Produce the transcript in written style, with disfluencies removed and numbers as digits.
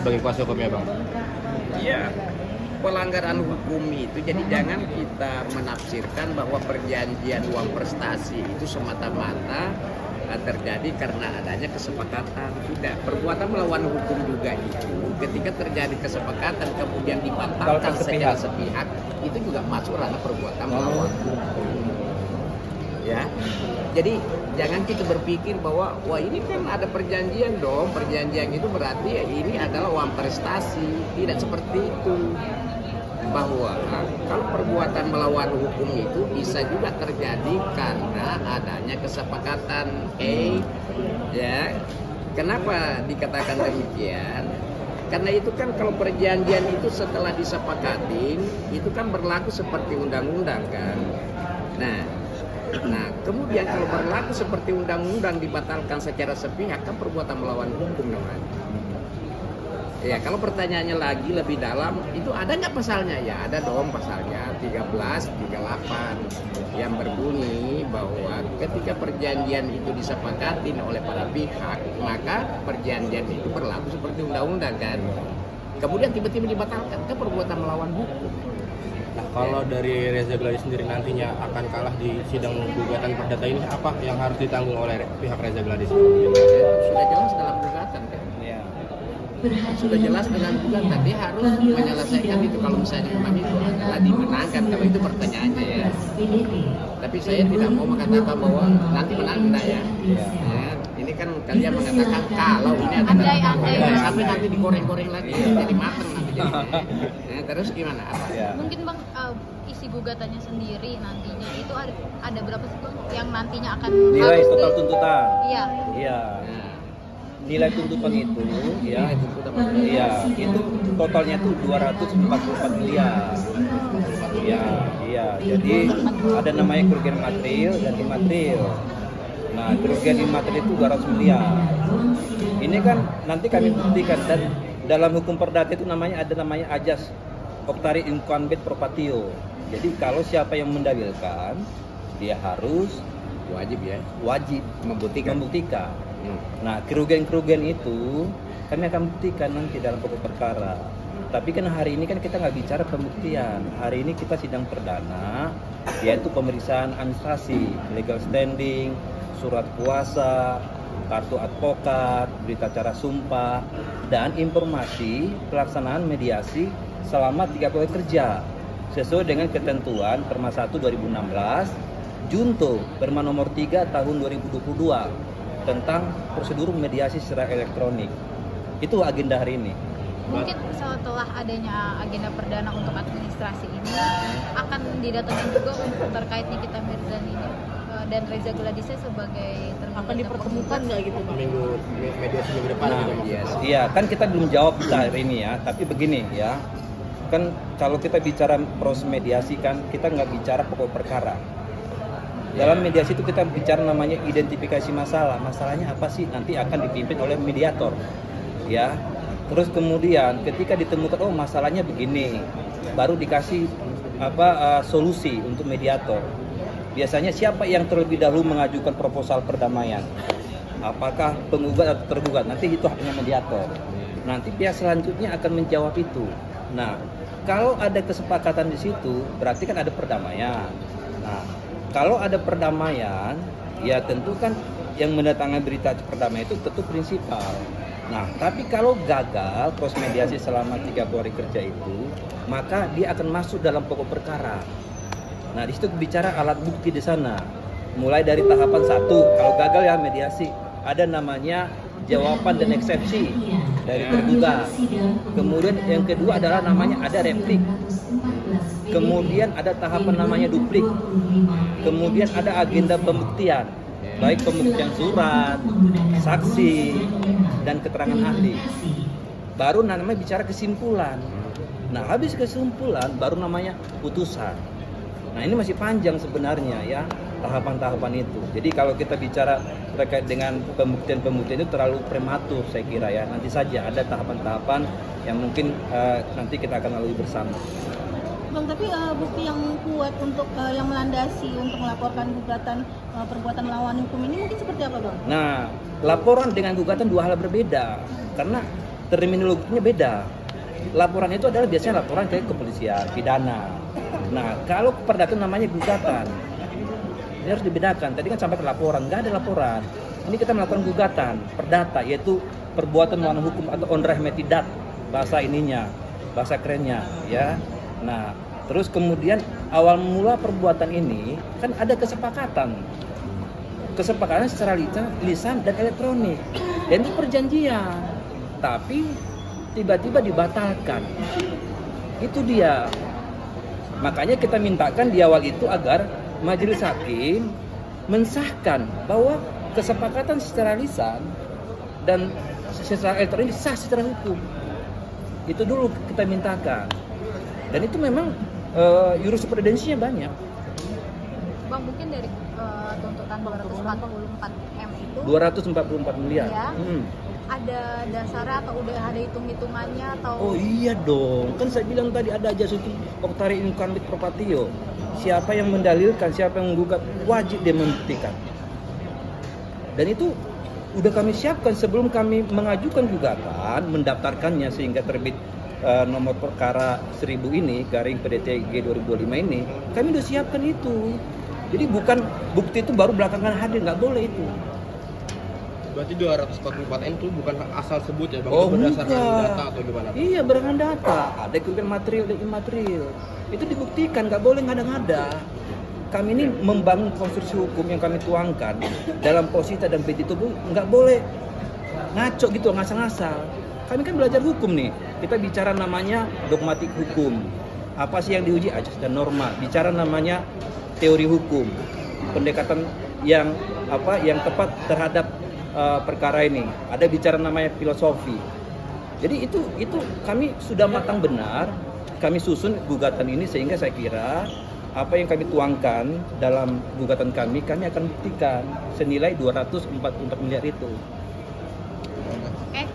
sebagai kuasa hukumnya Bang? Iya, pelanggaran hukum itu jadi jangan kita menafsirkan bahwa perjanjian uang prestasi itu semata-mata terjadi karena adanya kesepakatan. Tidak, perbuatan melawan hukum juga itu ketika terjadi kesepakatan kemudian dibatalkan secara sepihak itu juga masuk ranah perbuatan melawan hukum. Ya, jadi jangan kita berpikir bahwa wah ini kan ada perjanjian dong, perjanjian itu berarti ya ini adalah uang prestasi. Tidak seperti itu. Bahwa kalau perbuatan melawan hukum itu bisa juga terjadi karena adanya kesepakatan. Ya, kenapa dikatakan demikian? Karena itu kan kalau perjanjian itu setelah disepakatin itu kan berlaku seperti undang-undang kan. Nah, kemudian kalau berlaku seperti undang-undang dibatalkan secara sepihak kan perbuatan melawan hukum namanya. Ya, kalau pertanyaannya lagi lebih dalam, itu ada nggak pasalnya? Ya, ada dong pasalnya 1338 yang berbunyi bahwa ketika perjanjian itu disepakatin oleh para pihak, maka perjanjian itu berlaku seperti undang-undang kan. Kemudian tiba-tiba dibatalkan, kan perbuatan melawan hukum. Nah, kalau dari Reza Gladys sendiri nantinya akan kalah di sidang gugatan perdata ini, apa yang harus ditanggung oleh pihak Reza Gladys? Sudah jelas dalam gugatan kan? Sudah jelas dengan gugatan, dia harus menyelesaikan itu. Kalau misalnya memang itu adalah dimenangkan, kalau itu pertanyaannya ya. Tapi saya tidak mau mengatakan bahwa nanti menang enggak ya. Ini kan kalian mengatakan kalau ini adalah sampai nanti digoreng-goreng lagi jadi matang nanti jadinya. Terus gimana? Mungkin Bang, isi gugatannya sendiri nantinya itu ada berapa sih Bang yang nantinya akan nilai total tuntutan? Iya. Nilai tuntutan itu itu totalnya itu 244 miliar. Jadi ada namanya kerugian material dan imaterial. Nah, kerugian imaterial itu 200 miliar. Ini kan nanti kami buktikan, dan dalam hukum perdata itu ada namanya ajas optari incumbent propatio. Jadi kalau siapa yang mendalilkan, dia harus wajib membuktikan. Nah, kerugian-kerugian itu kami akan buktikan nanti dalam pokok perkara. Tapi kan hari ini kan kita nggak bicara pembuktian. Hari ini kita sidang perdana, yaitu pemeriksaan administrasi, legal standing, surat kuasa, kartu advokat, berita acara sumpah, dan informasi pelaksanaan mediasi selama 30 hari kerja sesuai dengan ketentuan Perma 1 2016, Junto Perma nomor 3 tahun 2022 tentang prosedur mediasi secara elektronik. Itu agenda hari ini. Mungkin setelah adanya agenda perdana untuk administrasi ini akan didatangkan juga untuk terkait Nikita Mirzani ini dan Reza Gladys sebagai akan dipertemukan nggak gitu Bang? Mediasi minggu depan Iya, kan kita belum jawab hari ini ya. Tapi begini ya, kan kalau kita bicara proses mediasi kan kita nggak bicara pokok perkara. Dalam mediasi itu kita bicara namanya identifikasi masalah. Masalahnya apa sih? Nanti akan dipimpin oleh mediator. Ya. Terus kemudian ketika ditemukan masalahnya begini, baru dikasih solusi untuk mediator. Biasanya siapa yang terlebih dahulu mengajukan proposal perdamaian? Apakah penggugat atau tergugat? Nanti itu haknya mediator. Nanti pihak selanjutnya akan menjawab itu. Nah, kalau ada kesepakatan di situ, berarti kan ada perdamaian. Nah, kalau ada perdamaian, ya tentu kan yang mendatangkan berita perdamaian itu tentu prinsipal. Nah, tapi kalau gagal proses mediasi selama 30 hari kerja itu, maka dia akan masuk dalam pokok perkara. Nah, di situ bicara alat bukti di sana. Mulai dari tahapan 1, kalau gagal ya mediasi, ada namanya jawaban dan eksepsi dari tergugat. Kemudian yang kedua adalah namanya ada replik. Kemudian ada tahapan namanya duplik. Kemudian ada agenda pembuktian, baik pembuktian surat, saksi, dan keterangan ahli. Baru namanya bicara kesimpulan. Nah, habis kesimpulan baru namanya putusan. Nah, ini masih panjang sebenarnya ya tahapan-tahapan itu. Jadi kalau kita bicara terkait dengan pembuktian-pembuktian itu terlalu prematur saya kira ya. Nanti saja ada tahapan-tahapan yang mungkin nanti kita akan lalui bersama. Bang, tapi bukti yang kuat untuk yang melandasi untuk melaporkan gugatan perbuatan melawan hukum ini mungkin seperti apa, Bang? Nah, laporan dengan gugatan dua hal berbeda. Karena terminologinya beda. Laporan itu adalah biasanya laporan ke kepolisian, pidana. Nah, kalau perdata namanya gugatan. Ini harus dibedakan. Tadi kan sampai ke laporan, nggak ada laporan. Ini kita melakukan gugatan perdata, yaitu perbuatan melawan hukum atau on remedidat, bahasa ininya, bahasa kerennya, ya. Nah, terus kemudian awal mula perbuatan ini kan ada kesepakatan secara lisan dan elektronik, dan itu perjanjian, tapi tiba-tiba dibatalkan. Itu dia. Makanya kita mintakan di awal itu agar majelis hakim mensahkan bahwa kesepakatan secara lisan dan secara elektronik sah secara hukum. Itu dulu kita mintakan. Dan itu memang jurisprudensinya banyak. Bang, mungkin dari tuntutan 244 M itu 244 miliar. Ya, ada dasarnya atau udah ada hitung-hitungannya atau? Oh iya dong, kan saya bilang tadi ada Jasuti Oktari Incumbit Propatio. Siapa yang mendalilkan, siapa yang menggugat, wajib dia membuktikan. Dan itu udah kami siapkan sebelum kami mengajukan gugatan, mendaftarkannya sehingga terbit nomor perkara 1000 ini, garing PDT G 2025 ini, kami udah siapkan itu. Jadi bukan bukti itu baru belakangan hadir, nggak boleh itu. Berarti 244 M itu bukan asal sebut ya Bang, Oh, itu berdasarkan bukan. data atau gimana? Iya, berdasarkan data. Ada kerugian material dan imaterial. Itu dibuktikan, nggak boleh ngada-ngada. Kami ini membangun konstruksi hukum yang kami tuangkan dalam posita dan petitum, nggak boleh ngaco gitu, ngasal-ngasal. Kami kan belajar hukum nih. Kita bicara namanya dogmatik hukum. Apa sih yang diuji? Ajas dan norma. Bicara namanya teori hukum. Pendekatan yang tepat terhadap perkara ini. Ada bicara namanya filosofi. Jadi itu kami sudah matang benar. Kami susun gugatan ini sehingga saya kira apa yang kami tuangkan dalam gugatan kami akan buktikan senilai 244 miliar itu. Oke.